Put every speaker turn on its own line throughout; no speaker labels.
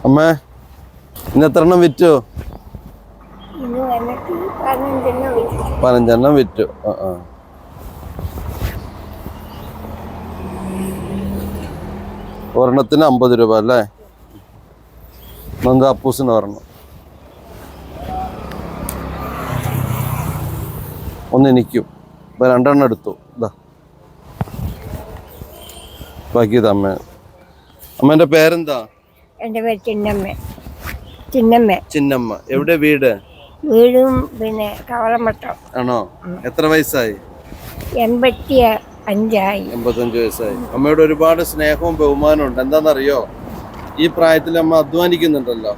അമ്മേ ഇന്ന് എത്ര എണ്ണം വിറ്റു? 15 വിറ്റു. ഒരെണ്ണത്തിന് 50 രൂപ അല്ലേ? നമുക്ക് അപ്പൂസിന് ഒരെണ്ണം. ഒന്ന് എനിക്കും. ഇപ്പൊ 2 എണ്ണം എടുത്തു. ഇതാ ബാക്കി ഇത് അമ്മ. അമ്മേന്റെ പേരെന്താ?
എന്റെ പേര് ചിന്നമ്മ.
ചിന്നമ്മ. എവിടെ വീട്?
വീടും പിന്നെ കവളമട്ടം.
ആണോ? എത്ര വയസ്സായി?
85
വയസ്സായി. അമ്മയുടെ ഒരുപാട് സ്നേഹവും ബഹുമാനവും ഉണ്ട്. എന്താണെന്നറിയോ, ഈ പ്രായത്തിൽ അമ്മ അധ്വാനിക്കുന്നുണ്ടല്ലോ.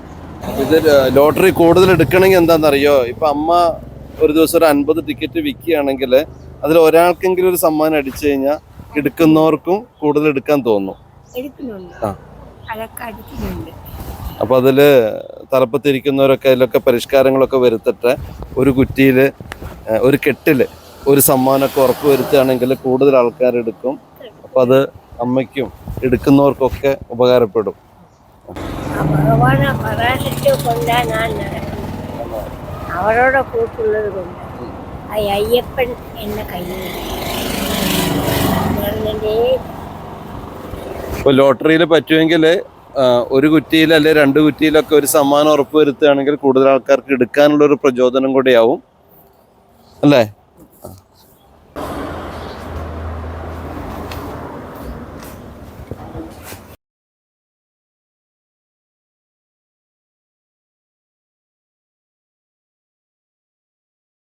ഇത് ലോട്ടറി കൂടുതൽ എടുക്കണമെങ്കിൽ എന്താണെന്നറിയോ, ഇപ്പൊ അമ്മ ഒരു ദിവസം ഒരു 50 ടിക്കറ്റ് വിൽക്കുകയാണെങ്കിൽ അതിൽ ഒരാൾക്കെങ്കിലും ഒരു സമ്മാനം അടിച്ചു കഴിഞ്ഞാൽ എടുക്കുന്നവർക്കും കൂടുതൽ എടുക്കാൻ തോന്നും. അപ്പൊ അതില് തലപ്പത്തിരിക്കുന്നവരൊക്കെ അതിലൊക്കെ പരിഷ്കാരങ്ങളൊക്കെ വരുത്തിട്ട് ഒരു കുറ്റിയില് ഒരു കെട്ടില് ഒരു സമ്മാനമൊക്കെ ഉറപ്പ് വരുത്തുകയാണെങ്കിൽ കൂടുതൽ ആൾക്കാരെടുക്കും. അപ്പൊ അത് അമ്മയ്ക്കും എടുക്കുന്നവർക്കൊക്കെ ഉപകാരപ്പെടും.
അവരോടെ കൂട്ടുള്ളത് കൊണ്ട് അയ്യപ്പൻ എന്നെ കയ്യിൽ.
ഇപ്പൊ ലോട്ടറിയിൽ പറ്റുമെങ്കിൽ ഒരു കുറ്റിയിൽ അല്ലെ 2 കുറ്റിയിലൊക്കെ ഒരു സമ്മാനം ഉറപ്പ് വരുത്തുകയാണെങ്കിൽ കൂടുതൽ ആൾക്കാർക്ക് എടുക്കാനുള്ള ഒരു പ്രചോദനം കൂടിയാവും അല്ലേ?